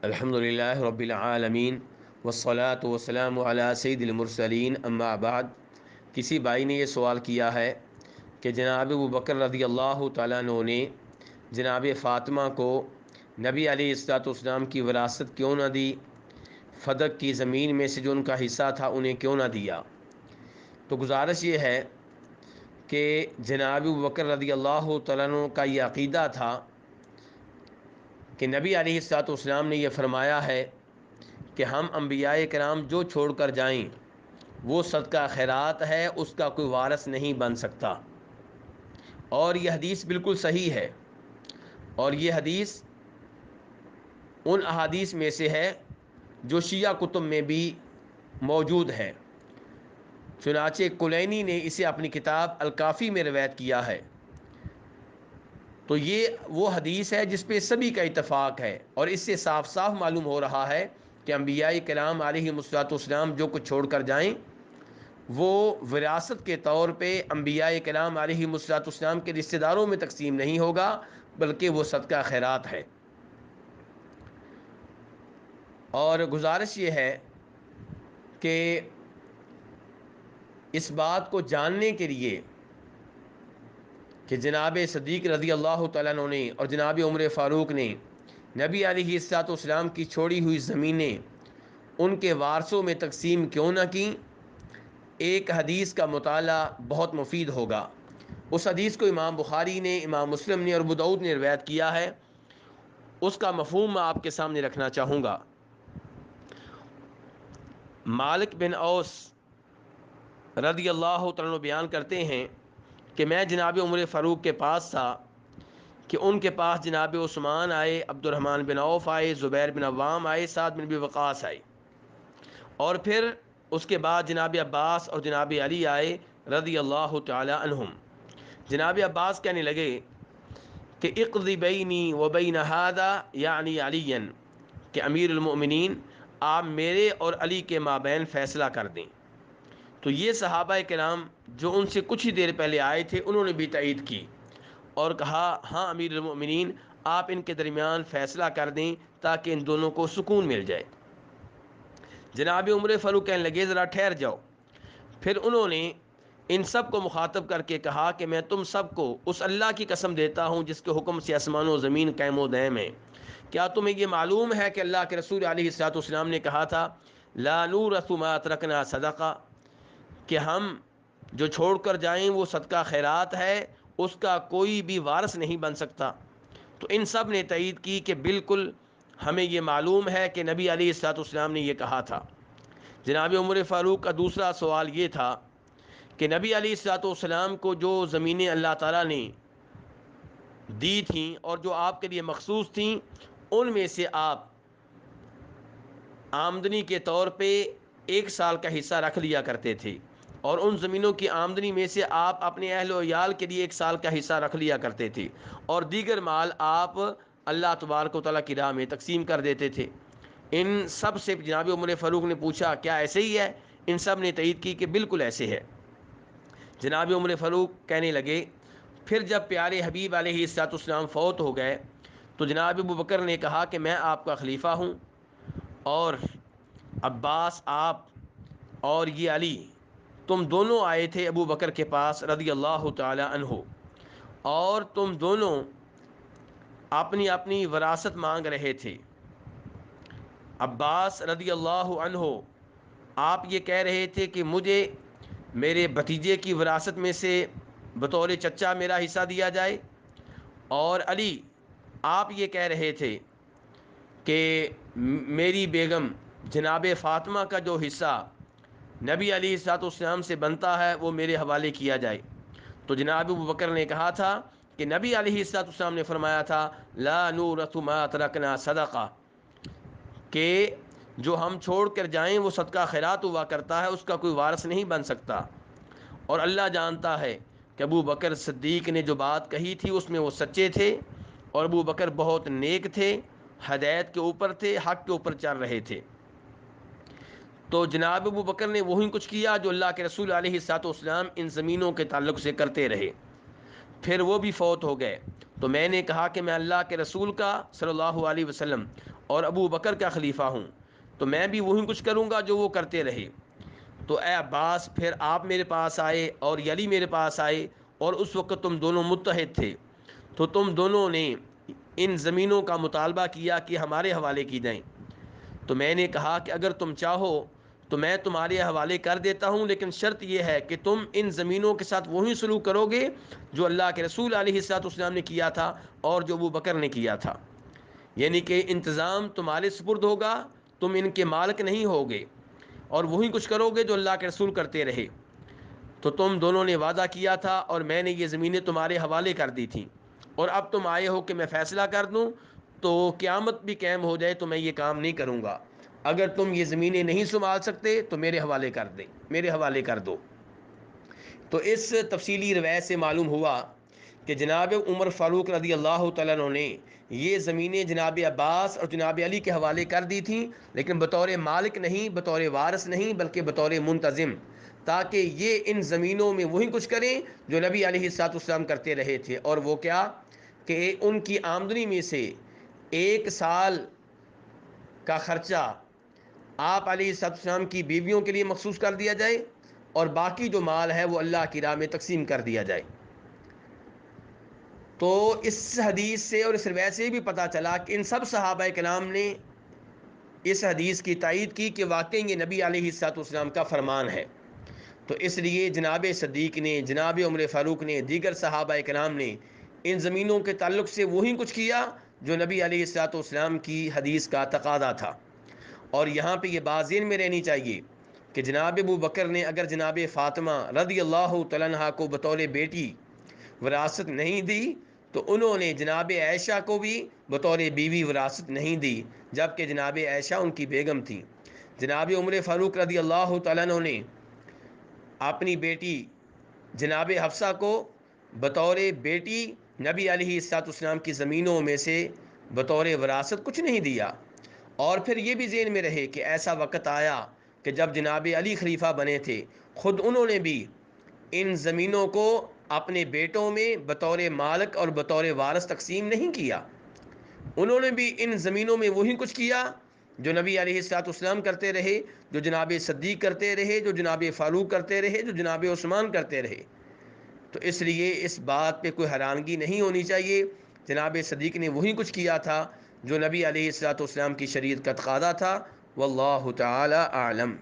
الحمدللہ رب العالمین والصلاة والسلام علی سید المرسلین، اما بعد۔ کسی بھائی نے یہ سوال کیا ہے کہ جناب ابوبکر رضی اللہ تعالیٰ عنہ نے جناب فاطمہ کو نبی علیہ السلام کی وراثت کیوں نہ دی، فدق کی زمین میں سے جو ان کا حصہ تھا انہیں کیوں نہ دیا؟ تو گزارش یہ ہے کہ جناب ابوبکر رضی اللہ تعالیٰ عنہ کا یہ عقیدہ تھا کہ نبی علیہ السلام نے یہ فرمایا ہے کہ ہم انبیاء کرام جو چھوڑ کر جائیں وہ صدقہ خیرات ہے، اس کا کوئی وارث نہیں بن سکتا۔ اور یہ حدیث بالکل صحیح ہے، اور یہ حدیث ان احادیث میں سے ہے جو شیعہ کتب میں بھی موجود ہے۔ چنانچہ کلینی نے اسے اپنی کتاب الکافی میں روایت کیا ہے۔ تو یہ وہ حدیث ہے جس پہ سبھی کا اتفاق ہے، اور اس سے صاف صاف معلوم ہو رہا ہے کہ انبیاء کرام علیہ السلام جو کچھ چھوڑ کر جائیں وہ وراثت کے طور پہ انبیاء کرام علیہ السلام کے رشتہ داروں میں تقسیم نہیں ہوگا، بلکہ وہ صدقہ خیرات ہے۔ اور گزارش یہ ہے کہ اس بات کو جاننے کے لیے کہ جناب صدیق رضی اللہ تعالیٰ عنہ نے اور جناب عمر فاروق نے نبی علیہ السلام کی چھوڑی ہوئی زمینیں ان کے وارثوں میں تقسیم کیوں نہ کیں، ایک حدیث کا مطالعہ بہت مفید ہوگا۔ اس حدیث کو امام بخاری نے، امام مسلم نے اور ابو داؤد نے روایت کیا ہے۔ اس کا مفہوم میں آپ کے سامنے رکھنا چاہوں گا۔ مالک بن اوس رضی اللہ تعالیٰ بیان کرتے ہیں کہ میں جناب عمر فاروق کے پاس تھا کہ ان کے پاس جناب عثمان آئے، عبد الرحمن بن عوف آئے، زبیر بن عوام آئے، سعد بن ابی وقاص آئے، اور پھر اس کے بعد جناب عباس اور جناب علی آئے رضی اللہ تعالی عنہم۔ جناب عباس کہنے لگے کہ اقضی بینی و بین ھذا یعنی علی، کہ امیر المؤمنین آپ میرے اور علی کے مابین فیصلہ کر دیں۔ تو یہ صحابہ کرام جو ان سے کچھ ہی دیر پہلے آئے تھے انہوں نے بھی تائید کی اور کہا ہاں امیر المؤمنین آپ ان کے درمیان فیصلہ کر دیں تاکہ ان دونوں کو سکون مل جائے۔ جناب عمر فاروق کہنے لگے ذرا ٹھہر جاؤ۔ پھر انہوں نے ان سب کو مخاطب کر کے کہا کہ میں تم سب کو اس اللہ کی قسم دیتا ہوں جس کے حکم سے آسمان و زمین قائم و دائم ہیں، کیا تمہیں یہ معلوم ہے کہ اللہ کے رسول علیہ السلام نے کہا تھا لا نورث ما ترکنا صدقہ، کہ ہم جو چھوڑ کر جائیں وہ صدقہ خیرات ہے، اس کا کوئی بھی وارث نہیں بن سکتا۔ تو ان سب نے تائید کی کہ بالکل ہمیں یہ معلوم ہے کہ نبی علیہ السلام نے یہ کہا تھا۔ جناب عمر فاروق کا دوسرا سوال یہ تھا کہ نبی علیہ السلام کو جو زمینیں اللہ تعالیٰ نے دی تھیں اور جو آپ کے لیے مخصوص تھیں ان میں سے آپ آمدنی کے طور پہ 1 سال کا حصہ رکھ لیا کرتے تھے، اور ان زمینوں کی آمدنی میں سے آپ اپنے اہل و عیال کے لیے 1 سال کا حصہ رکھ لیا کرتے تھے، اور دیگر مال آپ اللہ تبارک و تعالیٰ کی راہ میں تقسیم کر دیتے تھے۔ ان سب سے جناب عمر فاروق نے پوچھا کیا ایسے ہی ہے؟ ان سب نے تائید کی کہ بالکل ایسے ہے۔ جناب عمر فاروق کہنے لگے پھر جب پیارے حبیب علیہ السلام فوت ہو گئے تو جناب ابو بکر نے کہا کہ میں آپ کا خلیفہ ہوں، اور عباس آپ اور یہ علی تم دونوں آئے تھے ابو بکر کے پاس رضی اللہ تعالی عنہ، اور تم دونوں اپنی اپنی وراثت مانگ رہے تھے۔ عباس رضی اللہ عنہ آپ یہ کہہ رہے تھے کہ مجھے میرے بھتیجے کی وراثت میں سے بطور چچا میرا حصہ دیا جائے، اور علی آپ یہ کہہ رہے تھے کہ میری بیگم جناب فاطمہ کا جو حصہ نبی علیہ السلام سے بنتا ہے وہ میرے حوالے کیا جائے۔ تو جناب ابو بکر نے کہا تھا کہ نبی علیہ السلام نے فرمایا تھا لا نورث ما ترکنا صدقہ، کہ جو ہم چھوڑ کر جائیں وہ صدقہ خیرات ہوا کرتا ہے، اس کا کوئی وارث نہیں بن سکتا۔ اور اللہ جانتا ہے کہ ابو بکر صدیق نے جو بات کہی تھی اس میں وہ سچے تھے، اور ابو بکر بہت نیک تھے، ہدایت کے اوپر تھے، حق کے اوپر چل رہے تھے۔ تو جناب ابو بکر نے وہی کچھ کیا جو اللہ کے رسول علیہ الصلوۃ والسلام ان زمینوں کے تعلق سے کرتے رہے۔ پھر وہ بھی فوت ہو گئے، تو میں نے کہا کہ میں اللہ کے رسول کا صلی اللہ علیہ وسلم اور ابو بکر کا خلیفہ ہوں، تو میں بھی وہی کچھ کروں گا جو وہ کرتے رہے۔ تو اے عباس، پھر آپ میرے پاس آئے اور علی میرے پاس آئے، اور اس وقت تم دونوں متحد تھے، تو تم دونوں نے ان زمینوں کا مطالبہ کیا کہ ہمارے حوالے کی جائیں۔ تو میں نے کہا کہ اگر تم چاہو تو میں تمہارے حوالے کر دیتا ہوں، لیکن شرط یہ ہے کہ تم ان زمینوں کے ساتھ وہی سلوک کرو گے جو اللہ کے رسول علیہ الصلوۃ والسلام نے کیا تھا اور جو ابو بکر نے کیا تھا، یعنی کہ انتظام تمہارے سپرد ہوگا، تم ان کے مالک نہیں ہوگے، اور وہی کچھ کرو گے جو اللہ کے رسول کرتے رہے۔ تو تم دونوں نے وعدہ کیا تھا اور میں نے یہ زمینیں تمہارے حوالے کر دی تھیں، اور اب تم آئے ہو کہ میں فیصلہ کر دوں، تو قیامت بھی قائم ہو جائے تو میں یہ کام نہیں کروں گا۔ اگر تم یہ زمینیں نہیں سنبھال سکتے تو میرے حوالے کر دو۔ تو اس تفصیلی روایت سے معلوم ہوا کہ جناب عمر فاروق رضی اللہ تعالیٰ عنہ نے یہ زمینیں جناب عباس اور جناب علی کے حوالے کر دی تھیں، لیکن بطور مالک نہیں، بطور وارث نہیں، بلکہ بطور منتظم، تاکہ یہ ان زمینوں میں وہی کچھ کریں جو نبی علیہ الصلوۃ والسلام کرتے رہے تھے۔ اور وہ کیا کہ ان کی آمدنی میں سے 1 سال کا خرچہ آپ علیہ الصلوۃ والسلام کی بیویوں کے لیے مخصوص کر دیا جائے، اور باقی جو مال ہے وہ اللہ کی راہ میں تقسیم کر دیا جائے۔ تو اس حدیث سے اور اس روایت سے بھی پتہ چلا کہ ان سب صحابہ کرام نے اس حدیث کی تائید کی کہ واقعی یہ نبی علیہ الصلوۃ والسلام کا فرمان ہے۔ تو اس لیے جناب صدیق نے، جناب عمر فاروق نے، دیگر صحابہ کرام نے ان زمینوں کے تعلق سے وہی کچھ کیا جو نبی علیہ الصلوۃ والسلام کی حدیث کا تقاضا تھا۔ اور یہاں پہ یہ بات ذہن میں رہنی چاہیے کہ جناب ابو بکر نے اگر جناب فاطمہ رضی اللہ تعالیٰ عنہا کو بطور بیٹی وراثت نہیں دی، تو انہوں نے جناب عائشہ کو بھی بطور بیوی وراثت نہیں دی، جبکہ جناب عائشہ ان کی بیگم تھی۔ جناب عمر فاروق رضی اللہ تعالیٰ عنہ نے اپنی بیٹی جناب حفصہ کو بطور بیٹی نبی علیہ الصلوۃ والسلام کی زمینوں میں سے بطور وراثت کچھ نہیں دیا۔ اور پھر یہ بھی ذہن میں رہے کہ ایسا وقت آیا کہ جب جناب علی خلیفہ بنے تھے، خود انہوں نے بھی ان زمینوں کو اپنے بیٹوں میں بطور مالک اور بطور وارث تقسیم نہیں کیا، انہوں نے بھی ان زمینوں میں وہی کچھ کیا جو نبی علیہ الصلوۃ والسلام کرتے رہے، جو جناب صدیق کرتے رہے، جو جناب فاروق کرتے رہے، جو جناب عثمان کرتے رہے۔ تو اس لیے اس بات پہ کوئی حیرانگی نہیں ہونی چاہیے، جناب صدیق نے وہی کچھ کیا تھا جو نبی علیہ الصلوۃ والسلام کی شریعت کا تقاضا تھا۔ واللہ تعالی اعلم۔